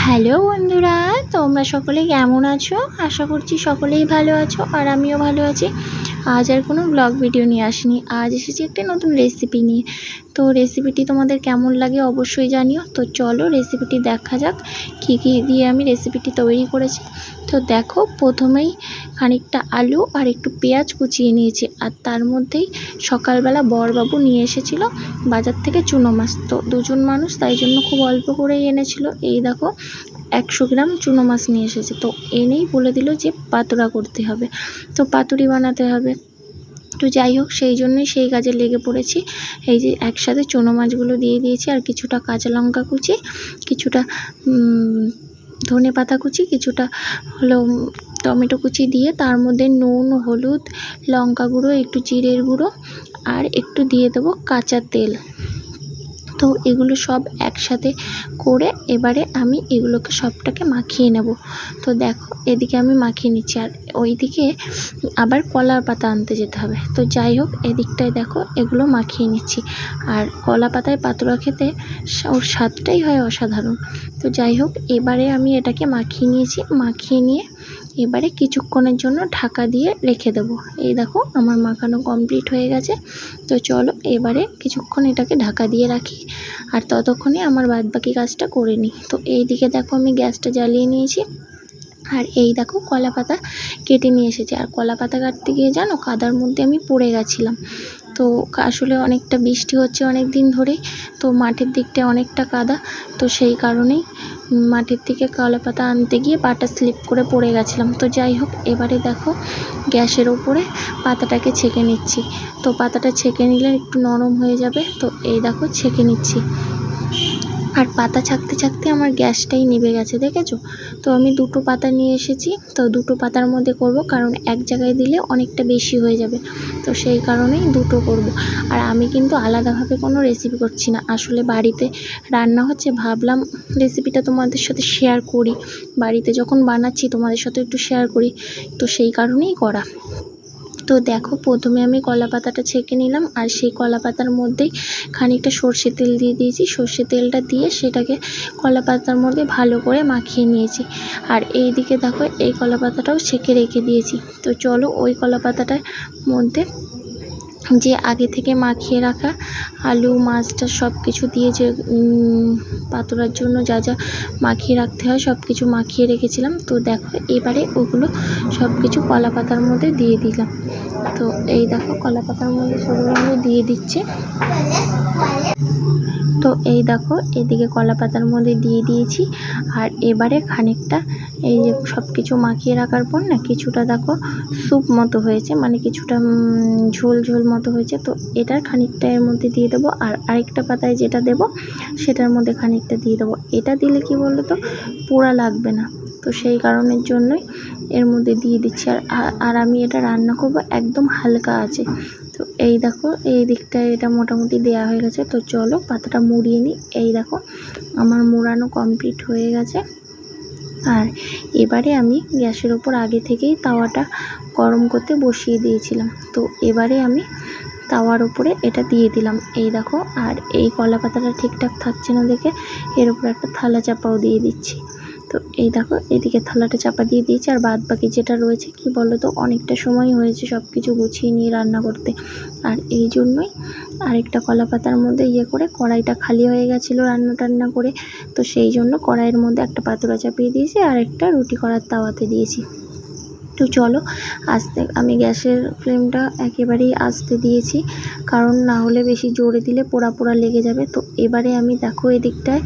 Hello বন্ধুরা, তোমরা সকলে কেমন আছো? আশা করছি সকলেই ভালো আছো আর আমিও ভালো আছি। আজ আর কোনো ব্লগ ভিডিও নিয়ে আসিনি, আজ এসেছি একটা নতুন রেসিপি নিয়ে। তো রেসিপিটি তোমাদের কেমন লাগে অবশ্যই জানিও। তো চলো রেসিপিটি দেখা যাক, কী কী দিয়ে আমি রেসিপিটি তৈরি করেছি। তো দেখো, প্রথমেই খানিকটা আলু আর একটু পেঁয়াজ কুচিয়ে নিয়েছি, আর তার মধ্যেই সকালবেলা বরবাবু নিয়ে এসেছিল বাজার থেকে চুনো মাছ। তো দুজন মানুষ, তাই জন্য খুব অল্প করেই এনেছিল। এই দেখো 100 গ্রাম চুনো মাছ নিয়ে এসেছে। তো এনেই বলে দিল যে পাতুড়া করতে হবে, তো পাতুড়ি বানাতে হবে। তো যাই হোক, সেই জন্যই সেই কাজে লেগে পড়েছি। এই যে একসাথে চুনো মাছগুলো দিয়ে দিয়েছি, আর কিছুটা কাঁচা লঙ্কা কুচি, কিছুটা ধনে পাতা কুচি, কিছুটা হলো টমেটো কুচি দিয়ে তার মধ্যে নুন, হলুদ, লঙ্কা গুঁড়ো, একটু জিরের গুঁড়ো আর একটু দিয়ে দেবো কাঁচা তেল। তো এগুলো সব একসাথে করে এবারে আমি এগুলোকে সবটাকে মাখিয়ে নেব। তো দেখো, এদিকে আমি মাখিয়ে নিচ্ছি, আর ওইদিকে আবার কলার পাতা আনতে যেতে হবে। তো যাই হোক, এদিকটায় দেখো এগুলো মাখিয়ে নিচ্ছি। আর কলা পাতায় পাতুড়া খেতে ওর স্বাদটাই হয় অসাধারণ। তো যাই হোক, এবারে আমি এটাকে মাখিয়ে নিয়েছি। মাখিয়ে নিয়ে এবারে কিছুক্ষণের জন্য ঢাকা দিয়ে রেখে দেব। এই দেখো আমার মাখানো কমপ্লিট হয়ে গেছে। তো চলো এবারে কিছুক্ষণ এটাকে ঢাকা দিয়ে রাখি, আর ততক্ষণে আমার বাদবাকি কাজটা করে নিই। তো এই দিকে দেখো আমি গ্যাসটা জ্বালিয়ে নিয়েছি, আর এই দেখো কলা পাতা কেটে নিয়ে এসেছি। আর কলা পাতা কাটতে গিয়ে জানো, কাদার মধ্যে আমি পড়ে গেছিলাম। তো আসলে অনেকটা বৃষ্টি হচ্ছে অনেক দিন ধরেই, তো মাঠের দিকটায় অনেকটা কাদা। তো সেই কারণেই মাঠের থেকে কলা পাতা আনতে গিয়ে পাটা স্লিপ করে পড়ে গেছিলাম। তো যাই হোক, এবারে দেখো গ্যাসের ওপরে পাতাটাকে ছেঁকে নিচ্ছি। তো পাতাটা ছেঁকে নিলে একটু নরম হয়ে যাবে। তো এই দেখো ছেঁকে নিচ্ছি, আর পাতা ছাকতে ছাকতে আমার গ্যাসটাই নিভে গেছে, দেখেছো? তো আমি দুটো পাতা নিয়ে এসেছি। তো দুটো পাতার মধ্যে করব, কারণ এক জায়গায় দিলে অনেকটা বেশি হয়ে যাবে। তো সেই কারণেই দুটো করব। আর আমি কিন্তু আলাদাভাবে কোনো রেসিপি করছি না, আসলে বাড়িতে রান্না হচ্ছে, ভাবলাম রেসিপিটা তোমাদের সাথে শেয়ার করি। বাড়িতে যখন বানাচ্ছি তোমাদের সাথে একটু শেয়ার করি, তো সেই কারণেই করা। তো দেখো, প্রথমে আমি কলা পাতাটা ছেঁকে নিলাম, আর সেই কলা পাতার মধ্যেই খানিকটা সর্ষের তেল দিয়ে দিয়েছি। সর্ষের তেলটা দিয়ে সেটাকে কলা পাতার মধ্যে ভালো করে মাখিয়ে নিয়েছি। আর এই দিকে দেখো এই কলা পাতাটাও ছেঁকে রেখে দিয়েছি। তো চলো ওই কলা পাতাটার মধ্যে যে আগে থেকে মাখিয়ে রাখা আলু, মাছটা সব কিছু দিয়ে, যে পাতুড়ার জন্য যা যা মাখিয়ে রাখতে হয় সব কিছু মাখিয়ে রেখেছিলাম। তো দেখো এবারে ওগুলো সব কিছু কলা পাতার মধ্যে দিয়ে দিলাম। তো এই দেখো কলা পাতার মধ্যে সেগুলো আমি দিয়ে দিচ্ছি। তো এই দেখো এদিকে কলা পাতার মধ্যে দিয়ে দিয়েছি। আর এবারে খানিকটা এই যে সব কিছু মাখিয়ে রাখার পর না, কিছুটা দেখো স্যুপ মতো হয়েছে, মানে কিছুটা ঝোল ঝোল মতো হয়েছে। তো এটার খানিকটা এর মধ্যে দিয়ে দেবো, আর আরেকটা পাতায় যেটা দেব সেটার মধ্যে খানিকটা দিয়ে দেবো। এটা দিলে কি বলো তো, পোড়া লাগবে না। তো সেই কারণের জন্যই এর মধ্যে দিয়ে দিচ্ছি। আর আমি এটা রান্না করব একদম হালকা আছে। তো এই দেখো এই দিকটায় এটা মোটামুটি দেওয়া হয়ে গেছে। তো চলো পাতাটা মুড়িয়ে নিই। এই দেখো আমার মোড়ানো কমপ্লিট হয়ে গেছে। আর এবারে আমি গ্যাসের ওপর আগে থেকেই তাওয়াটা গরম করতে বসিয়ে দিয়েছিলাম। তো এবারে আমি তাওয়ার উপরে এটা দিয়ে দিলাম। এই দেখো, আর এই কলা পাতাটা ঠিকঠাক থাকছে না দেখে এর উপর একটা থালা চাপাও দিয়ে দিচ্ছি। তো এই দেখো এদিকে থালাটা চাপা দিয়ে দিয়েছি, আর বাদ বাকি যেটা রয়েছে কি বলো তো, অনেকটা সময় হয়েছে সব কিছু গুছিয়ে নিয়ে রান্না করতে। আর এই জন্যই আরেকটা কলা পাতার মধ্যে করে কড়াইটা খালি হয়ে গেছিলো রান্না করে। তো সেই জন্য কড়াইয়ের মধ্যে একটা পাতুড়া চাপিয়ে দিয়েছি, আর একটা রুটি করার তাওয়াতে দিয়েছি। তো চলো আস্তে, আমি গ্যাসের ফ্লেমটা একেবারেই আস্তে দিয়েছি, কারণ না হলে বেশি জোরে দিলে পোড়া পোড়া লেগে যাবে। তো এবারে আমি দেখো এদিকটায়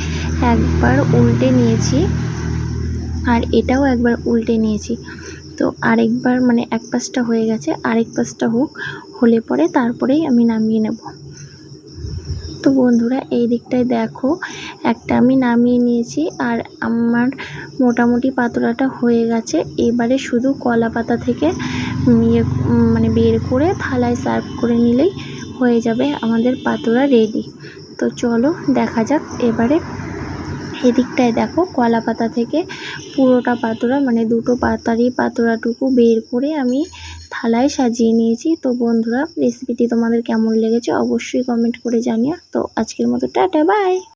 একবার উল্টে নিয়েছি, আর এটাও একবার উল্টে নিয়েছি। তো আরেকবার, মানে এক পাশটা হয়ে গেছে, আরেক পাশটা হলে পরে তারপরেই আমি নামিয়ে নেব। তো বন্ধুরা এই দিকটায় দেখো একটা আমি নামিয়ে নিয়েছি, আর আমার মোটামুটি পাতুড়াটা হয়ে গেছে। এবারে শুধু কলা পাতা থেকে মানে বের করে থালায় সার্ভ করে নিলেই হয়ে যাবে আমাদের পাতুড়া রেডি। তো চলো দেখা যাক এবারে। এদিকটায় দেখো কলা পাতা থেকে পুরোটা পাতুড়া, মানে দুটো পাতারই পাতুড়াটুকু বের করে আমি থালায় সাজিয়ে নিয়েছি। তো বন্ধুরা রেসিপিটি তোমাদের কেমন লেগেছে অবশ্যই কমেন্ট করে জানিও। তো আজকের মতো টাটা, বাই।